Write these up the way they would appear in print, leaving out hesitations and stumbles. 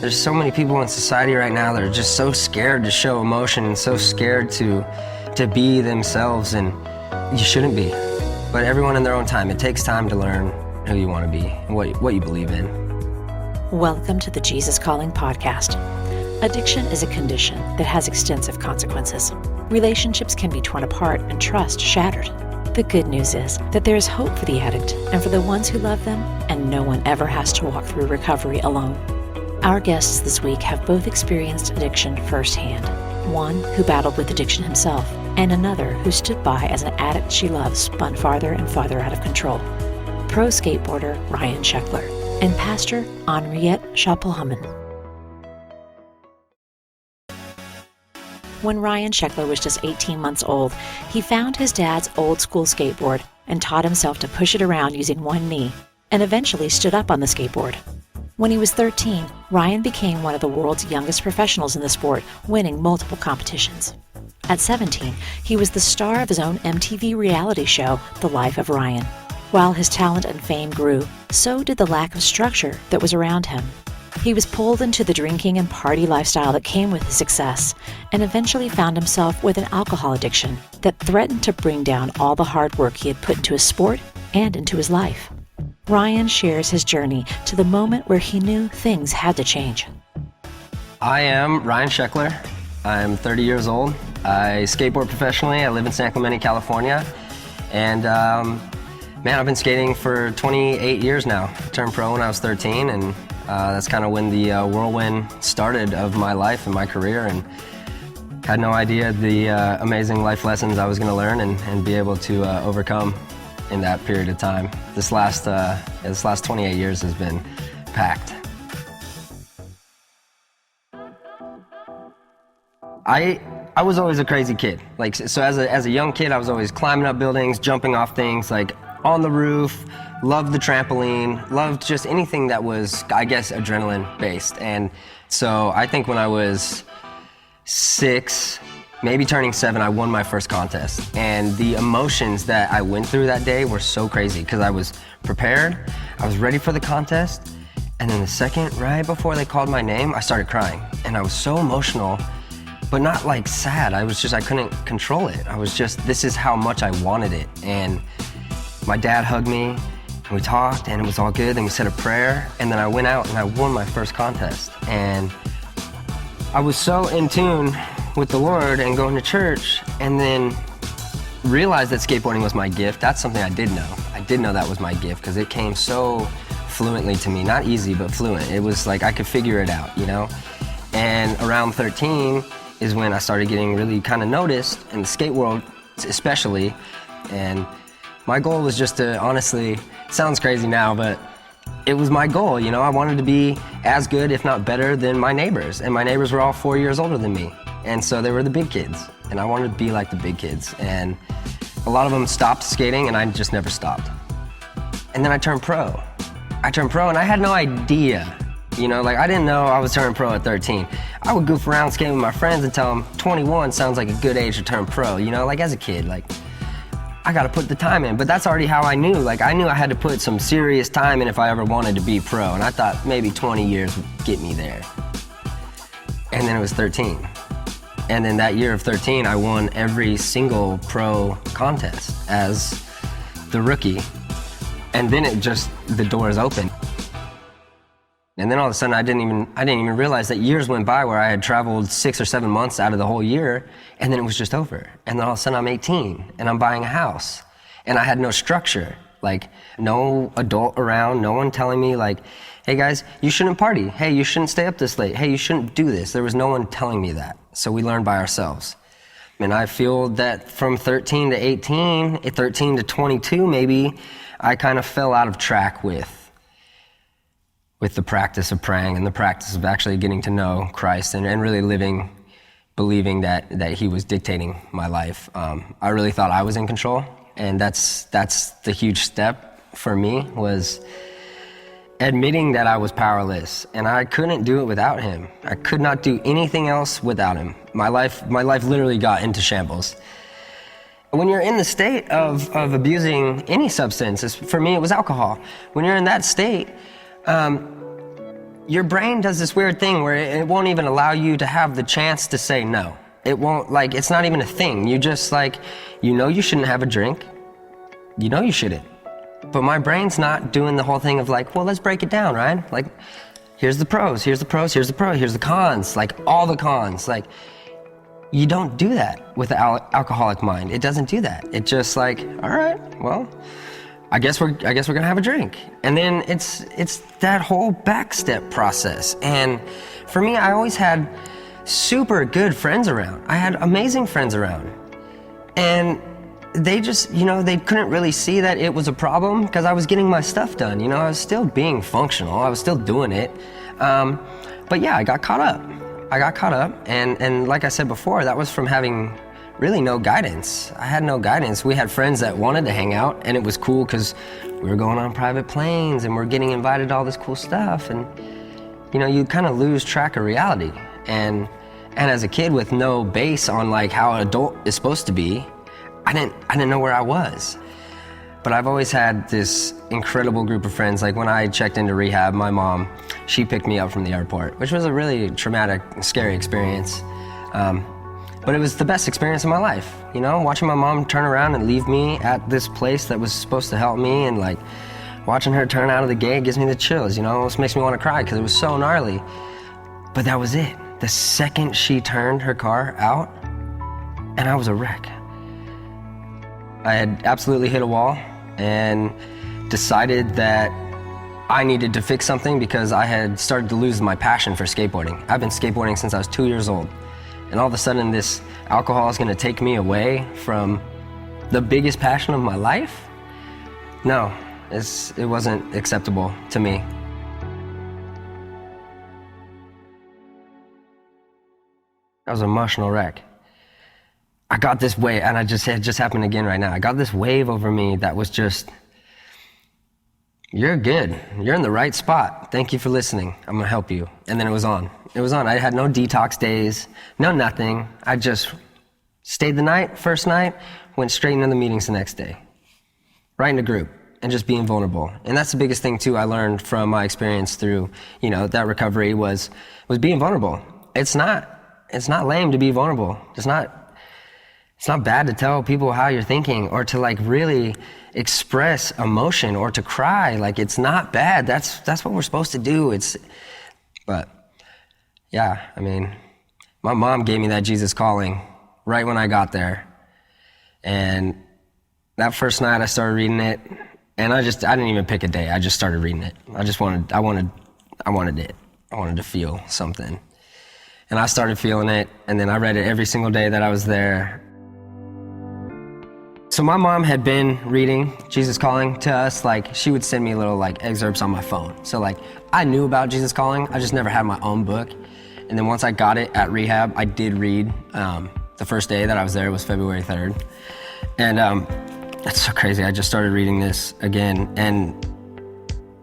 There's so many people in society right now that are just so scared to show emotion and so scared to be themselves, and you shouldn't be. But everyone in their own time. It takes time to learn who you want to be and what you believe in. Welcome to the Jesus Calling podcast. Addiction is a condition that has extensive consequences. Relationships can be torn apart and trust shattered. The good news is that there is hope for the addict and for the ones who love them, and no one ever has to walk through recovery alone. Our guests this week have both experienced addiction firsthand. One who battled with addiction himself, and another who stood by as an addict she loves spun farther and farther out of control. Pro skateboarder Ryan Sheckler and pastor Henriët Schapelhouman. When Ryan Sheckler was just 18 months old, he found his dad's old school skateboard and taught himself to push it around using one knee, and eventually stood up on the skateboard. When he was 13, Ryan became one of the world's youngest professionals in the sport, winning multiple competitions. At 17, he was the star of his own MTV reality show, The Life of Ryan. While his talent and fame grew, so did the lack of structure that was around him. He was pulled into the drinking and party lifestyle that came with his success, and eventually found himself with an alcohol addiction that threatened to bring down all the hard work he had put into his sport and into his life. Ryan shares his journey to the moment where he knew things had to change. I am Ryan Sheckler. I'm 30 years old. I skateboard professionally. I live in San Clemente, California. And man, I've been skating for 28 years now. Turned pro when I was 13, and that's kind of when the whirlwind started of my life and my career, and had no idea the amazing life lessons I was going to learn and be able to overcome in that period of time. This last 28 years has been packed. I was always a crazy kid. Like, so as a young kid, I was always climbing up buildings, jumping off things, like on the roof, loved the trampoline, loved just anything that was, I guess, adrenaline based. And so I think when I was 6, maybe turning 7, I won my first contest. And the emotions that I went through that day were so crazy, because I was prepared, I was ready for the contest, and then the second, right before they called my name, I started crying. And I was so emotional, but not like sad. I couldn't control it. I was just, this is how much I wanted it. And my dad hugged me, and we talked, and it was all good. Then we said a prayer, and then I went out and I won my first contest. And I was so in tune with the Lord and going to church, and then realized that skateboarding was my gift. That's something I did know. I did know that was my gift, because it came so fluently to me. Not easy, but fluent. It was like I could figure it out, you know? And around 13 is when I started getting really kind of noticed, in the skate world especially. And my goal was just to, honestly, it sounds crazy now, but it was my goal, you know? I wanted to be as good, if not better, than my neighbors. And my neighbors were all 4 years older than me. And so they were the big kids, and I wanted to be like the big kids. And a lot of them stopped skating, and I just never stopped. And then I turned pro, and I had no idea, you know, like I didn't know I was turning pro at 13. I would goof around skating with my friends and tell them 21 sounds like a good age to turn pro, you know, like as a kid, like I gotta put the time in. But that's already how I knew, like I knew I had to put some serious time in if I ever wanted to be pro, and I thought maybe 20 years would get me there. And then it was 13. And in that year of 13, I won every single pro contest as the rookie. And then the doors opened. And then all of a sudden, I didn't even realize that years went by where I had traveled 6 or 7 months out of the whole year, and then it was just over. And then all of a sudden, I'm 18, and I'm buying a house. And I had no structure, like no adult around, no one telling me like, hey guys, you shouldn't party. Hey, you shouldn't stay up this late. Hey, you shouldn't do this. There was no one telling me that. So we learned by ourselves. And I feel that from 13 to 18, 13 to 22 maybe, I kind of fell out of track with the practice of praying and the practice of actually getting to know Christ and really living, believing that he was dictating my life. I really thought I was in control, and that's the huge step for me, was admitting that I was powerless, and I couldn't do it without him. I could not do anything else without him. My life literally got into shambles. When you're in the state of abusing any substance, for me it was alcohol. When you're in that state, your brain does this weird thing where it won't even allow you to have the chance to say no. It won't, like, it's not even a thing. You just, like, you know you shouldn't have a drink. You know you shouldn't. But my brain's not doing the whole thing of like, well, let's break it down, right? Like, here's the pros, here's the pros, here's the pros, here's the cons, like all the cons. Like, you don't do that with the alcoholic mind. It doesn't do that. It just like, all right, well, I guess we're gonna have a drink. And then it's that whole back step process. And for me, I always had super good friends around. I had amazing friends around. And they just, you know, they couldn't really see that it was a problem because I was getting my stuff done. You know, I was still being functional. I was still doing it. But yeah, I got caught up. And like I said before, that was from having really no guidance. I had no guidance. We had friends that wanted to hang out, and it was cool because we were going on private planes and we're getting invited to all this cool stuff. And, you know, you kind of lose track of reality. And as a kid with no base on like how an adult is supposed to be, I didn't know where I was. But I've always had this incredible group of friends. Like when I checked into rehab, my mom, she picked me up from the airport, which was a really traumatic, scary experience. But it was the best experience of my life, you know, watching my mom turn around and leave me at this place that was supposed to help me, and like watching her turn out of the gate gives me the chills, you know, it almost makes me want to cry because it was so gnarly. But that was it. The second she turned her car out, and I was a wreck. I had absolutely hit a wall and decided that I needed to fix something because I had started to lose my passion for skateboarding. I've been skateboarding since I was 2 years old. And all of a sudden this alcohol is gonna take me away from the biggest passion of my life? No, it wasn't acceptable to me. I was an emotional wreck. I got this wave, and it just happened again right now. I got this wave over me that was just, you're good. You're in the right spot. Thank you for listening. I'm gonna help you. And then it was on. It was on. I had no detox days, no nothing. I just stayed the night, first night, went straight into the meetings the next day. Right in a group, and just being vulnerable. And that's the biggest thing too I learned from my experience through, you know, that recovery was being vulnerable. It's not lame to be vulnerable. It's not bad to tell people how you're thinking or to like really express emotion or to cry. Like, it's not bad. That's what we're supposed to do. But yeah, I mean, my mom gave me that Jesus calling right when I got there. And that first night I started reading it, and I didn't even pick a day. I just started reading it. I wanted it. I wanted to feel something. And I started feeling it, and then I read it every single day that I was there. So my mom had been reading Jesus Calling to us. Like, she would send me little like excerpts on my phone. So like, I knew about Jesus Calling, I just never had my own book. And then once I got it at rehab, I did read. The first day that I was there was February 3rd. And that's so crazy, I just started reading this again, and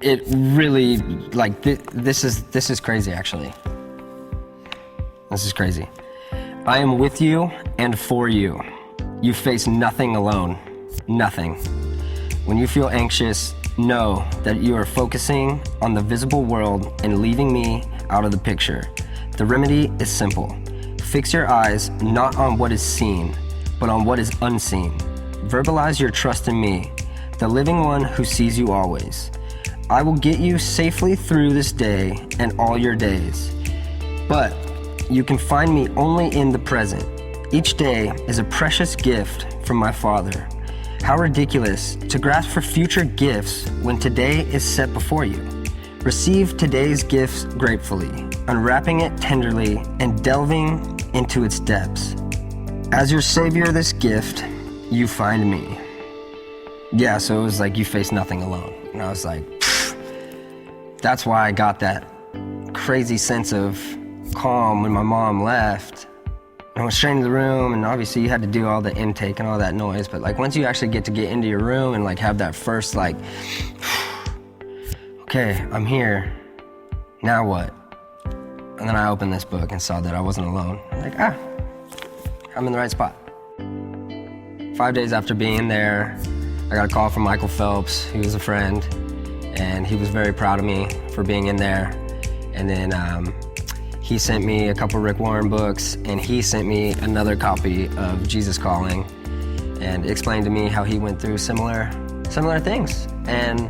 it really, like, this is crazy actually. This is crazy. I am with you and for you. You face nothing alone, nothing. When you feel anxious, know that you are focusing on the visible world and leaving me out of the picture. The remedy is simple. Fix your eyes not on what is seen, but on what is unseen. Verbalize your trust in me, the living one who sees you always. I will get you safely through this day and all your days. But you can find me only in the present. Each day is a precious gift from my Father. How ridiculous to grasp for future gifts when today is set before you. Receive today's gifts gratefully, unwrapping it tenderly and delving into its depths. As your savior, this gift, you find me. Yeah, so it was like, you face nothing alone. And I was like, that's why I got that crazy sense of calm when my mom left. I went straight into the room, and obviously you had to do all the intake and all that noise, but like once you actually get into your room and like have that first like, okay, I'm here, now what? And then I opened this book and saw that I wasn't alone. I'm like, I'm in the right spot. 5 days after being there, I got a call from Michael Phelps, who was a friend, and he was very proud of me for being in there. And then he sent me a couple Rick Warren books, and he sent me another copy of Jesus Calling and explained to me how he went through similar things. And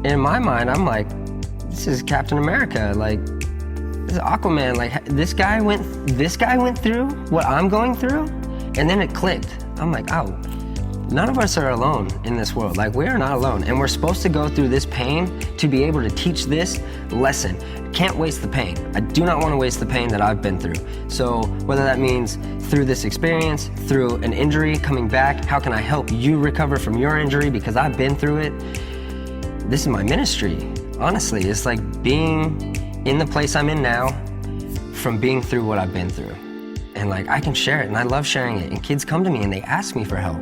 in my mind, I'm like, this is Captain America, like, this is Aquaman, like, this guy went through what I'm going through, and then it clicked. I'm like, oh, none of us are alone in this world. Like, we are not alone, and we're supposed to go through this pain to be able to teach this lesson. Can't waste the pain. I do not want to waste the pain that I've been through. So whether that means through this experience, through an injury, coming back, how can I help you recover from your injury because I've been through it? This is my ministry. Honestly, it's like being in the place I'm in now from being through what I've been through. And like, I can share it, and I love sharing it. And kids come to me and they ask me for help.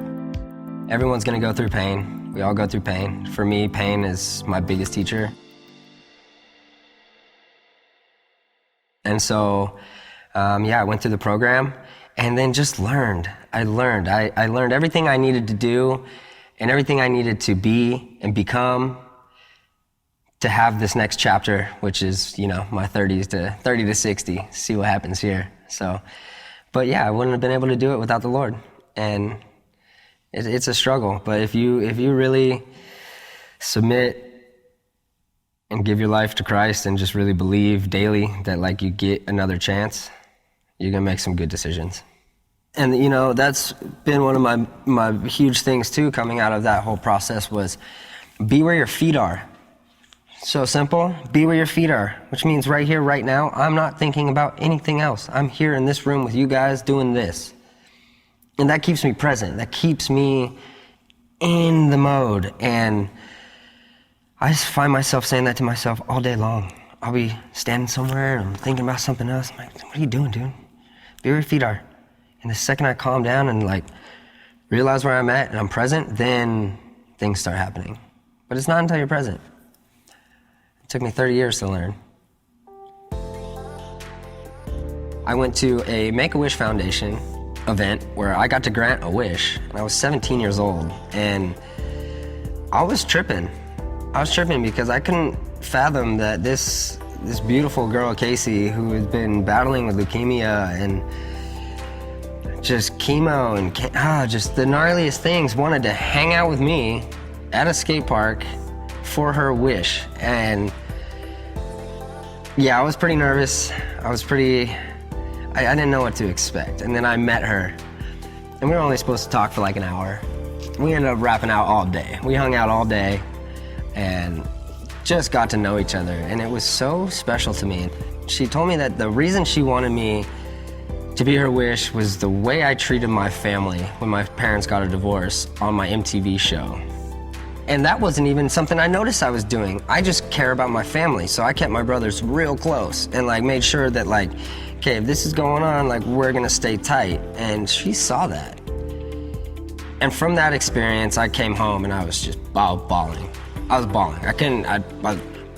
Everyone's gonna go through pain. We all go through pain. For me, pain is my biggest teacher. And so, I went through the program and then just learned. I learned everything I needed to do and everything I needed to be and become to have this next chapter, which is, my 30 to 60, see what happens here. So, but yeah, I wouldn't have been able to do it without the Lord. And it's a struggle, but if you really submit and give your life to Christ and just really believe daily that like you get another chance, you're gonna make some good decisions. And that's been one of my huge things too, coming out of that whole process, was be where your feet are. So simple, be where your feet are, which means right here, right now, I'm not thinking about anything else. I'm here in this room with you guys doing this. And that keeps me present. That keeps me in the mode. And I just find myself saying that to myself all day long. I'll be standing somewhere and I'm thinking about something else. I'm like, what are you doing, dude? Be where your feet are. And the second I calm down and like realize where I'm at and I'm present, then things start happening. But it's not until you're present. It took me 30 years to learn. I went to a Make-A-Wish Foundation event where I got to grant a wish, and I was 17 years old, and I was tripping. Because I couldn't fathom that this beautiful girl, Casey, who had been battling with leukemia and just chemo and just the gnarliest things, wanted to hang out with me at a skate park for her wish. And yeah, I was pretty nervous. I didn't know what to expect. And then I met her, and we were only supposed to talk for like an hour. We ended up rapping out all day. We hung out all day and just got to know each other, and it was so special to me. She told me that the reason she wanted me to be her wish was the way I treated my family when my parents got a divorce on my MTV show. And that wasn't even something I noticed I was doing. I just care about my family, so I kept my brothers real close and like made sure that like, okay, if this is going on, like we're gonna stay tight. And she saw that. And from that experience, I came home and I was just bawling. I was bawling.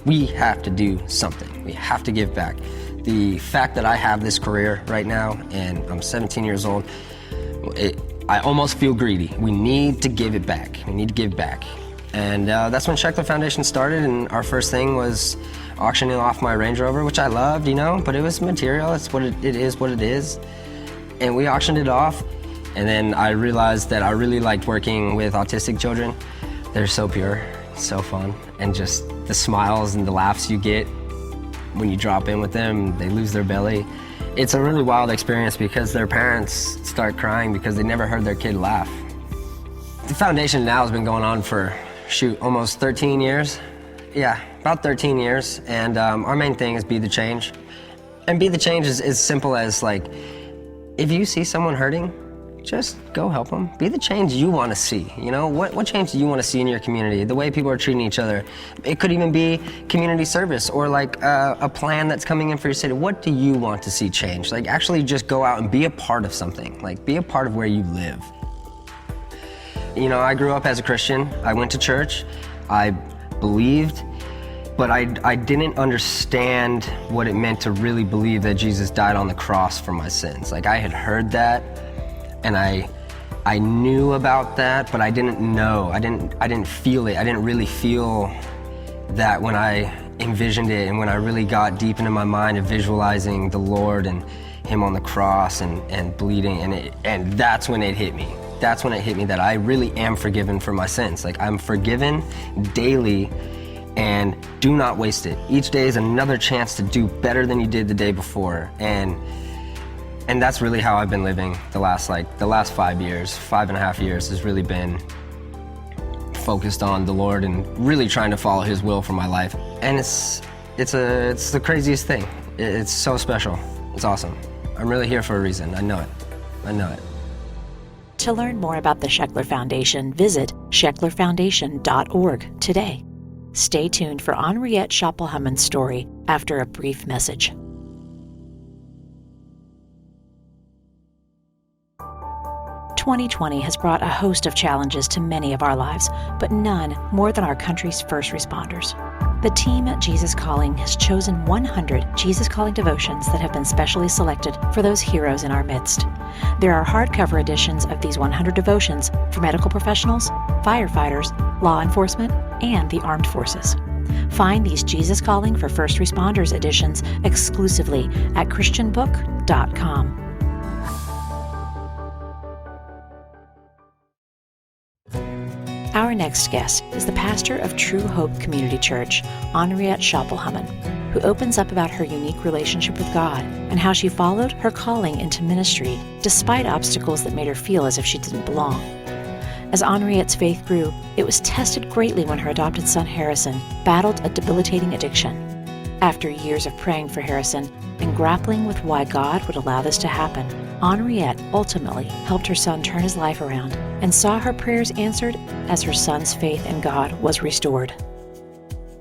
We have to do something. We have to give back. The fact that I have this career right now and I'm 17 years old, I almost feel greedy. We need to give it back. We need to give back. And that's when Scheckler Foundation started, and our first thing was auctioning off my Range Rover, which I loved, but it was material. It's what it is. And we auctioned it off, and then I realized that I really liked working with autistic children. They're so pure, so fun, and just the smiles and the laughs you get when you drop in with them, they lose their belly. It's a really wild experience because their parents start crying because they never heard their kid laugh. The foundation now has been going on for, almost 13 years. Yeah, about 13 years. And our main thing is be the change. And be the change is as simple as like, if you see someone hurting, just go help them. Be the change you want to see. What change do you want to see in your community? The way people are treating each other. It could even be community service or like a plan that's coming in for your city. What do you want to see change? Like actually just go out and be a part of something. Like be a part of where you live. I grew up as a Christian. I went to church. I believed, but I didn't understand what it meant to really believe that Jesus died on the cross for my sins. Like I had heard that, and I knew about that, but I didn't know. I didn't feel it. I didn't really feel that when I envisioned it, and when I really got deep into my mind of visualizing the Lord and him on the cross and bleeding, and that's when it hit me. That's when it hit me that I really am forgiven for my sins. Like, I'm forgiven daily, and do not waste it. Each day is another chance to do better than you did the day before. And that's really how I've been living the last 5 years, 5.5 years has really been focused on the Lord and really trying to follow his will for my life. And it's the craziest thing. It's so special. It's awesome. I'm really here for a reason. I know it. I know it. To learn more about the Scheckler Foundation, visit schecklerfoundation.org today. Stay tuned for Henriët Schapelhouman's story after a brief message. "2020 has brought a host of challenges to many of our lives, but none more than our country's first responders. The team at Jesus Calling has chosen 100 Jesus Calling devotions that have been specially selected for those heroes in our midst. There are hardcover editions of these 100 devotions for medical professionals, firefighters, law enforcement, and the armed forces. Find these Jesus Calling for First Responders editions exclusively at christianbook.com. Our next guest is the pastor of True Hope Community Church, Henriët Schapelhouman, who opens up about her unique relationship with God and how she followed her calling into ministry despite obstacles that made her feel as if she didn't belong. As Henriette's faith grew, it was tested greatly when her adopted son Harrison battled a debilitating addiction. After years of praying for Harrison and grappling with why God would allow this to happen, Henriette ultimately helped her son turn his life around and saw her prayers answered as her son's faith in God was restored.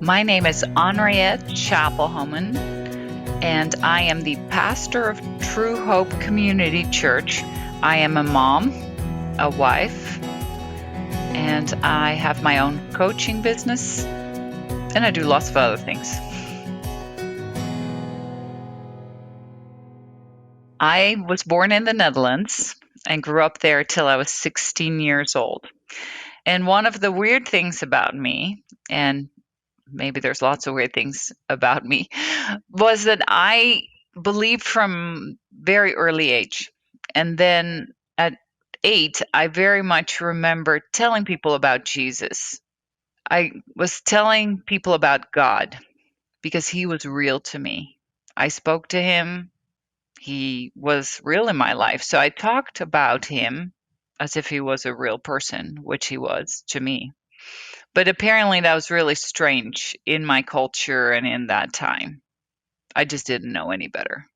My name is Henriët Schapelhouman, and I am the pastor of True Hope Community Church. I am a mom, a wife, and I have my own coaching business, and I do lots of other things. I was born in the Netherlands and grew up there till I was 16 years old. And one of the weird things about me, and maybe there's lots of weird things about me, was that I believed from very early age. And then at 8, I very much remember telling people about Jesus. I was telling people about God because he was real to me. I spoke to him. He was real in my life. So I talked about him as if he was a real person, which he was to me. But apparently that was really strange in my culture and in that time. I just didn't know any better.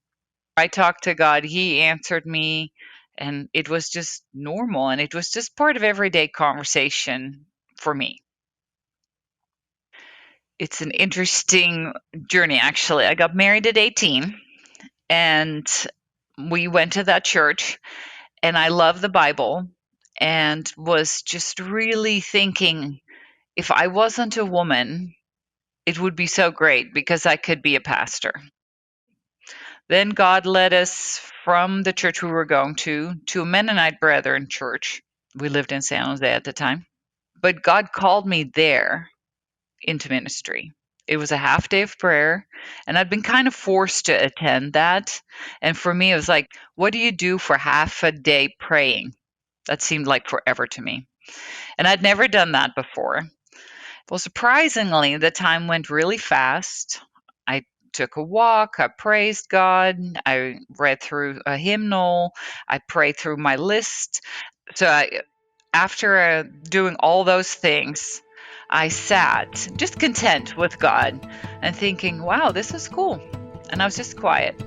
I talked to God, he answered me, and it was just normal, and it was just part of everyday conversation for me. It's an interesting journey, actually. I got married at 18, and we went to that church, and I love the Bible and was just really thinking, if I wasn't a woman, it would be so great because I could be a pastor. Then God led us from the church we were going to a Mennonite Brethren church. We lived in San Jose at the time. But God called me there into ministry. It was a half day of prayer, and I'd been kind of forced to attend that. And for me, it was like, what do you do for half a day praying? That seemed like forever to me. And I'd never done that before. Well, surprisingly, the time went really fast. I took a walk. I praised God. I read through a hymnal. I prayed through my list. So after doing all those things, I sat just content with God and thinking, wow, this is cool. And I was just quiet.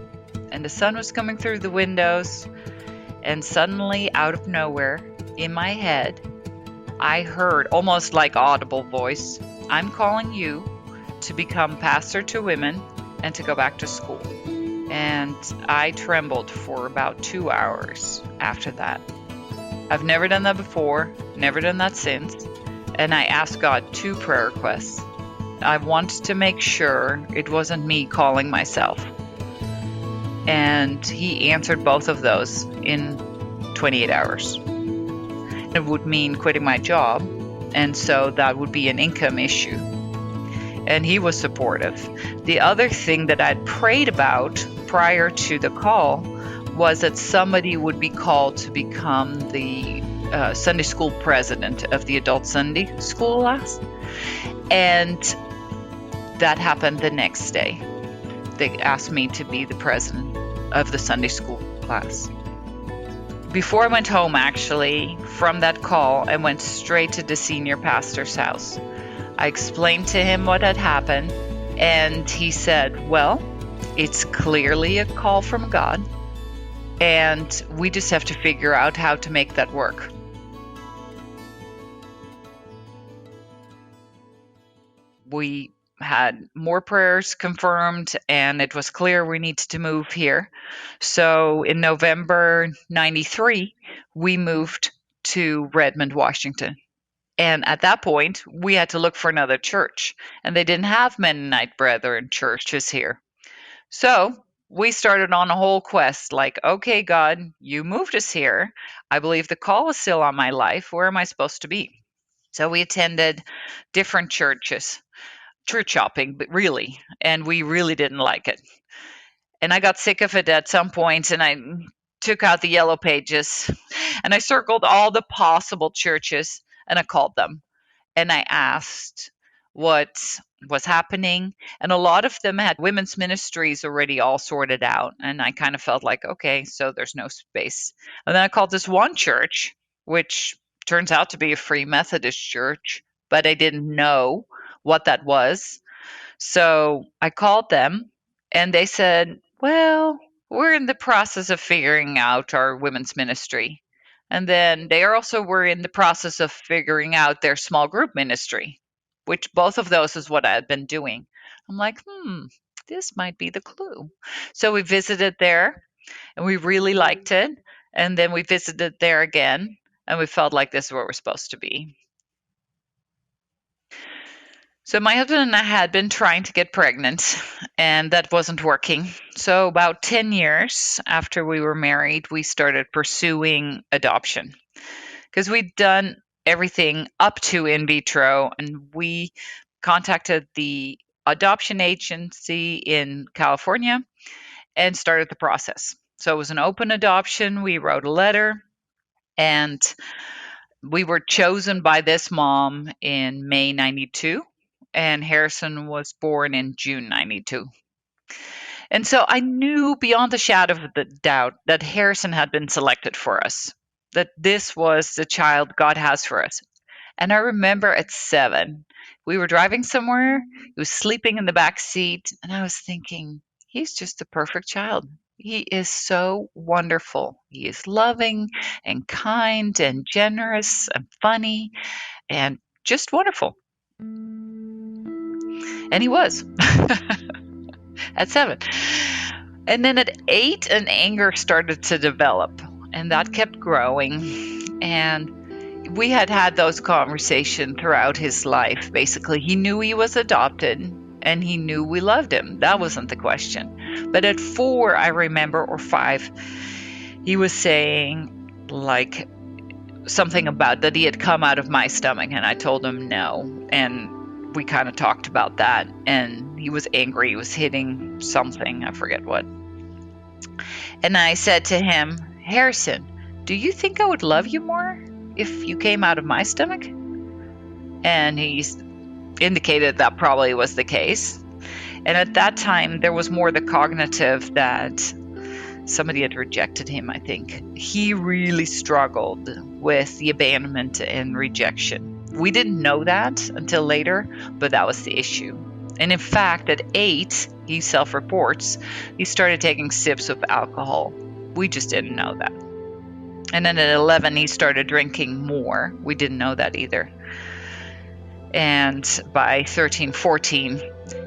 And the sun was coming through the windows. And suddenly, out of nowhere, in my head, I heard, almost like audible voice, I'm calling you to become pastor to women and to go back to school. And I trembled for about 2 hours after that. I've never done that before, never done that since. And I asked God 2 prayer requests. I wanted to make sure it wasn't me calling myself. And he answered both of those in 28 hours. It would mean quitting my job, and so that would be an income issue. and he was supportive. The other thing that I'd prayed about prior to the call was that somebody would be called to become the Sunday school president of the adult Sunday school class. And that happened the next day. They asked me to be the president of the Sunday school class. Before I went home, actually, from that call, I went straight to the senior pastor's house. I explained to him what had happened, and he said, well, it's clearly a call from God, and we just have to figure out how to make that work. We had more prayers confirmed, and it was clear we needed to move here. So in November 93, we moved to Redmond, Washington. And at that point, we had to look for another church, and they didn't have Mennonite Brethren churches here. So we started on a whole quest like, okay, God, you moved us here. I believe the call is still on my life. Where am I supposed to be? So we attended different churches, church shopping, but really, and we really didn't like it. And I got sick of it at some point, and I took out the yellow pages and I circled all the possible churches and I called them and I asked what was happening. And a lot of them had women's ministries already all sorted out. And I kind of felt like, okay, so there's no space. And then I called this one church, which turns out to be a Free Methodist church, but I didn't know what that was. So I called them and they said, well, we're in the process of figuring out our women's ministry. And then they also were in the process of figuring out their small group ministry, which both of those is what I had been doing. I'm like, this might be the clue. So we visited there and we really liked it. And then we visited there again and we felt like this is where we're supposed to be. So my husband and I had been trying to get pregnant, and that wasn't working. So about 10 years after we were married, we started pursuing adoption because we'd done everything up to in vitro, and we contacted the adoption agency in California and started the process. So it was an open adoption. We wrote a letter, and we were chosen by this mom in May 92. And Harrison was born in June 92. And so I knew beyond the shadow of the doubt that Harrison had been selected for us, that this was the child God has for us. And I remember at 7, we were driving somewhere, he was sleeping in the back seat, and I was thinking, he's just the perfect child. He is so wonderful. He is loving and kind and generous and funny and just wonderful. And he was at 7. And then at 8, an anger started to develop, and that kept growing. And we had those conversations throughout his life. Basically, he knew he was adopted, and he knew we loved him. That wasn't the question. But at 4, I remember, or 5, he was saying, like, something about that he had come out of my stomach, and I told him no. And we kind of talked about that, and he was angry. He was hitting something. I forget what. And I said to him, Harrison, do you think I would love you more if you came out of my stomach? And he indicated that probably was the case. And at that time, there was more the cognitive that somebody had rejected him, I think. He really struggled with the abandonment and rejection. We didn't know that until later, but that was the issue. And in fact, at 8, he self-reports, he started taking sips of alcohol. We just didn't know that. And then at 11, he started drinking more. We didn't know that either. And by 13, 14,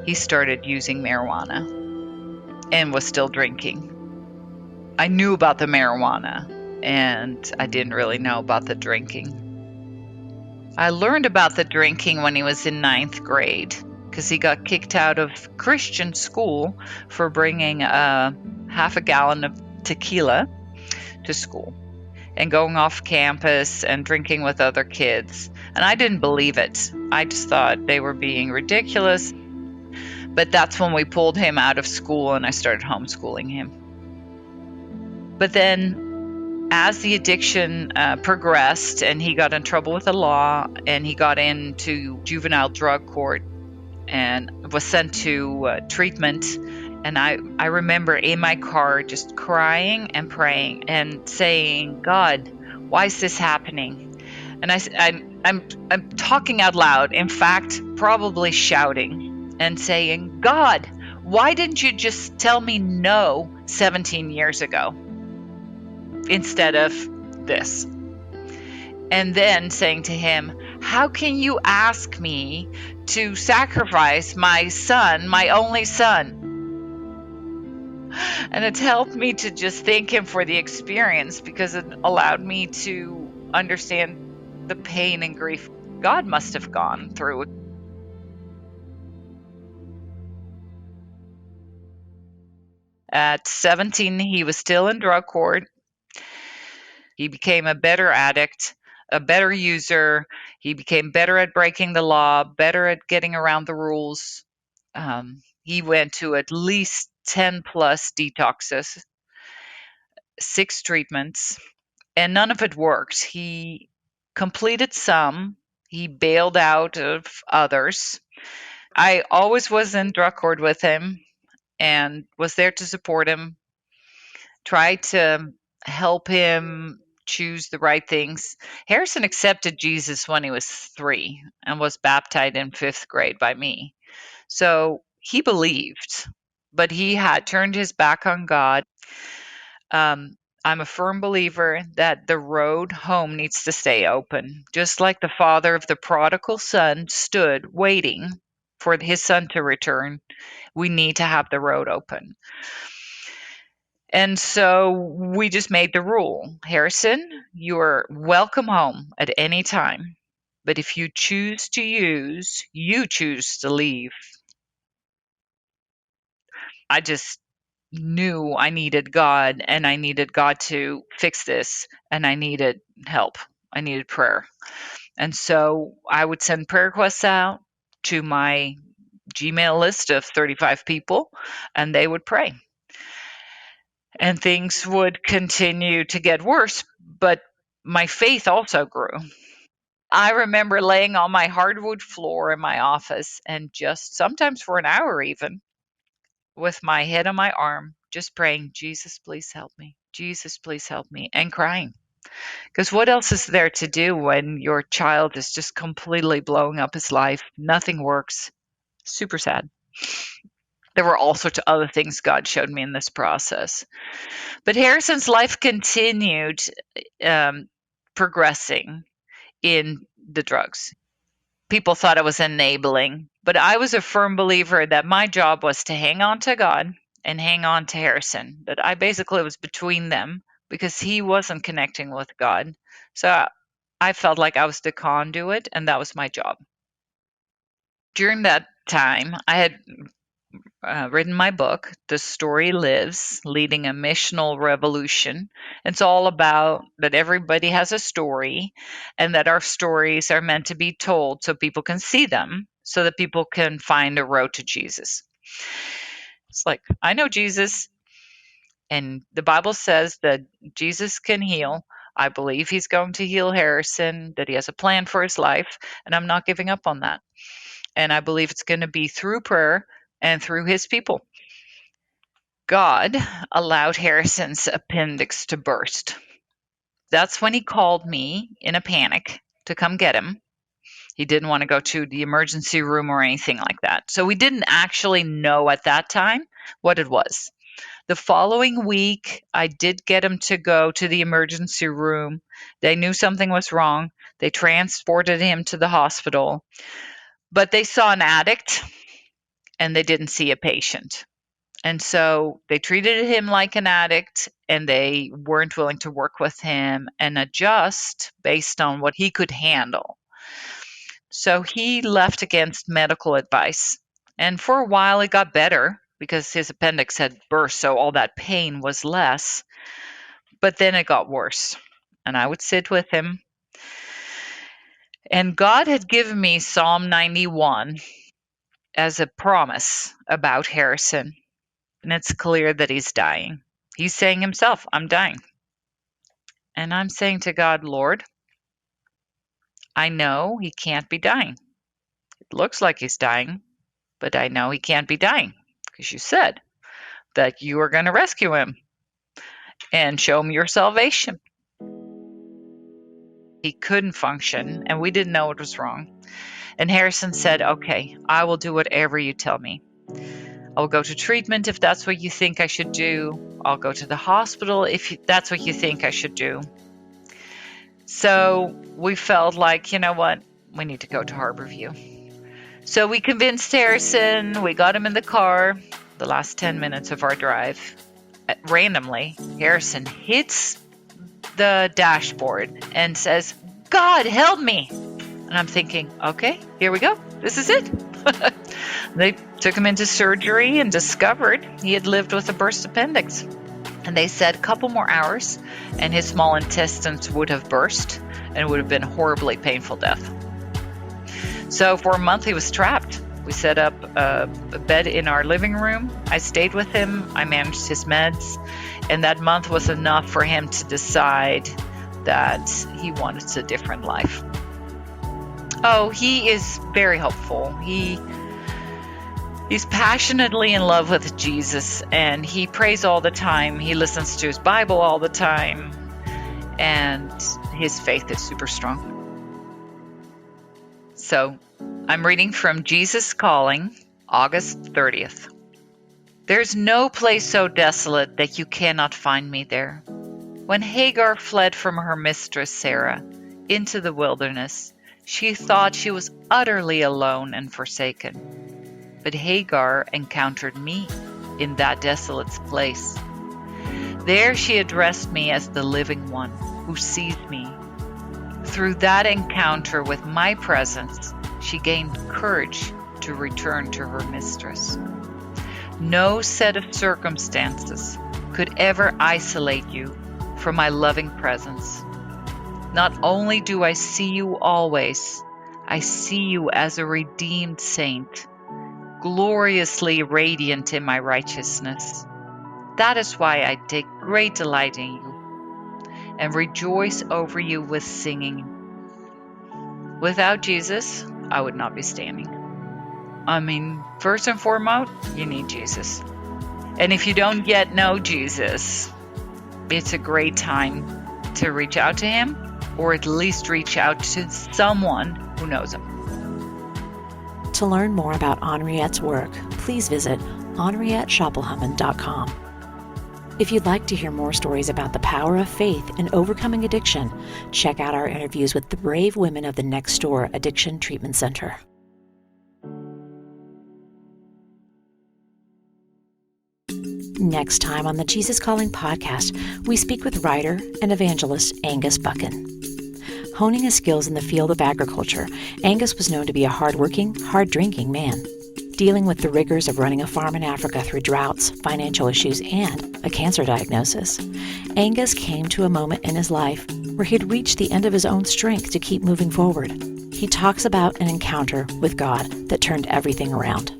he started using marijuana and was still drinking. I knew about the marijuana, and I didn't really know about the drinking. I learned about the drinking when he was in 9th grade because he got kicked out of Christian school for bringing half a gallon of tequila to school and going off campus and drinking with other kids. And I didn't believe it. I just thought they were being ridiculous. But that's when we pulled him out of school and I started homeschooling him. But then as the addiction progressed and he got in trouble with the law and he got into juvenile drug court and was sent to treatment, and I remember in my car just crying and praying and saying, God, why is this happening? And I'm talking out loud, in fact, probably shouting and saying, God, why didn't you just tell me no 17 years ago instead of this? And then saying to him, how can you ask me to sacrifice my son, my only son? And it's helped me to just thank him for the experience, because it allowed me to understand the pain and grief God must have gone through. At 17, he was still in drug court. He became a better addict, a better user. He became better at breaking the law, better at getting around the rules. He went to at least 10 plus detoxes, 6 treatments, and none of it worked. He completed some, he bailed out of others. I always was in drug court with him and was there to support him, tried to help him choose the right things. Harrison accepted Jesus when he was 3 and was baptized in 5th grade by me. So he believed, but he had turned his back on God. I'm a firm believer that the road home needs to stay open. Just like the father of the prodigal son stood waiting for his son to return, we need to have the road open. And so we just made the rule, Harrison, you're welcome home at any time. But if you choose to use, you choose to leave. I just knew I needed God and I needed God to fix this and I needed help. I needed prayer. And so I would send prayer requests out to my Gmail list of 35 people and they would pray. And things would continue to get worse, but my faith also grew. I remember laying on my hardwood floor in my office and just sometimes for an hour even, with my head on my arm, just praying, Jesus, please help me. Jesus, please help me, and crying. Because what else is there to do when your child is just completely blowing up his life? Nothing works. Super sad. There were all sorts of other things God showed me in this process. But Harrison's life continued progressing in the drugs. People thought I was enabling, but I was a firm believer that my job was to hang on to God and hang on to Harrison. That I basically was between them because he wasn't connecting with God. So I felt like I was the conduit, and that was my job. During that time, I had written my book, The Story Lives, Leading a Missional Revolution. It's all about that everybody has a story and that our stories are meant to be told so people can see them, so that people can find a road to Jesus. It's like, I know Jesus, and the Bible says that Jesus can heal. I believe he's going to heal Harrison, that he has a plan for his life, and I'm not giving up on that. And I believe it's going to be through prayer and through his people. God allowed Harrison's appendix to burst. That's when he called me in a panic to come get him. He didn't want to go to the emergency room or anything like that. So we didn't actually know at that time what it was. The following week, I did get him to go to the emergency room. They knew something was wrong. They transported him to the hospital, but they saw an addict and they didn't see a patient. And so they treated him like an addict and they weren't willing to work with him and adjust based on what he could handle. So he left against medical advice. And for a while it got better because his appendix had burst, so all that pain was less. But then it got worse. And I would sit with him. And God had given me Psalm 91 as a promise about Harrison, and it's clear that he's dying. He's saying himself, I'm dying. And I'm saying to God, Lord, I know he can't be dying. It looks like he's dying, but I know he can't be dying because you said that you are going to rescue him and show him your salvation. He couldn't function, and we didn't know what was wrong. And Harrison said, okay, I will do whatever you tell me. I'll go to treatment if that's what you think I should do. I'll go to the hospital if that's what you think I should do. So we felt like, you know what, we need to go to Harborview. So we convinced Harrison, we got him in the car, the last 10 minutes of our drive. Randomly, Harrison hits the dashboard and says, God, help me. And I'm thinking, okay, here we go. This is it. They took him into surgery and discovered he had lived with a burst appendix. And they said a couple more hours and his small intestines would have burst and it would have been a horribly painful death. So for a month he was trapped. We set up a bed in our living room. I stayed with him. I managed his meds. And that month was enough for him to decide that he wanted a different life. Oh, he is very hopeful. He's passionately in love with Jesus, and he prays all the time. He listens to his Bible all the time, and his faith is super strong. So I'm reading from Jesus Calling, August 30th. There's no place so desolate that you cannot find me there. When Hagar fled from her mistress Sarah into the wilderness, she thought she was utterly alone and forsaken. But Hagar encountered me in that desolate place. There she addressed me as the living one who sees me. Through that encounter with my presence, she gained courage to return to her mistress. No set of circumstances could ever isolate you from my loving presence. Not only do I see you always, I see you as a redeemed saint, gloriously radiant in my righteousness. That is why I take great delight in you and rejoice over you with singing. Without Jesus, I would not be standing. I mean, first and foremost, you need Jesus. And if you don't yet know Jesus, it's a great time to reach out to him, or at least reach out to someone who knows him. To learn more about Henriette's work, please visit Henriët.Schapelhouman.com. If you'd like to hear more stories about the power of faith in overcoming addiction, check out our interviews with the brave women of the Next Door Addiction Treatment Center. Next time on the Jesus Calling podcast, we speak with writer and evangelist Angus Buchan. Honing his skills in the field of agriculture, Angus was known to be a hardworking, hard-drinking man. Dealing with the rigors of running a farm in Africa through droughts, financial issues, and a cancer diagnosis, Angus came to a moment in his life where he'd reached the end of his own strength to keep moving forward. He talks about an encounter with God that turned everything around.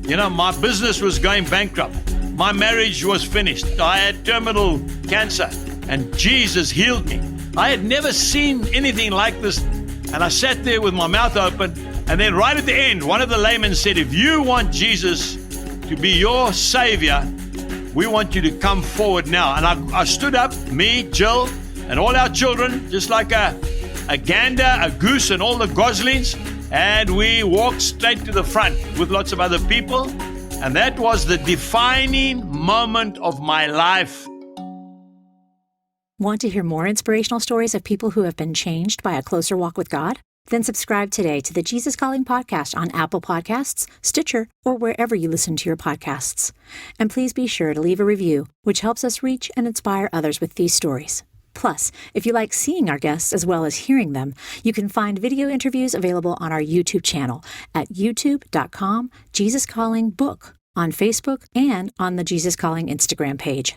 You know, my business was going bankrupt. My marriage was finished. I had terminal cancer, and Jesus healed me. I had never seen anything like this, and I sat there with my mouth open, and then right at the end, one of the laymen said, if you want Jesus to be your Savior, we want you to come forward now. And I stood up, me, Jill, and all our children, just like a gander, a goose, and all the goslings, and we walked straight to the front with lots of other people. And that was the defining moment of my life. Want to hear more inspirational stories of people who have been changed by a closer walk with God? Then subscribe today to the Jesus Calling podcast on Apple Podcasts, Stitcher, or wherever you listen to your podcasts. And please be sure to leave a review, which helps us reach and inspire others with these stories. Plus, if you like seeing our guests as well as hearing them, you can find video interviews available on our YouTube channel at youtube.com/JesusCallingBook, on Facebook, and on the Jesus Calling Instagram page.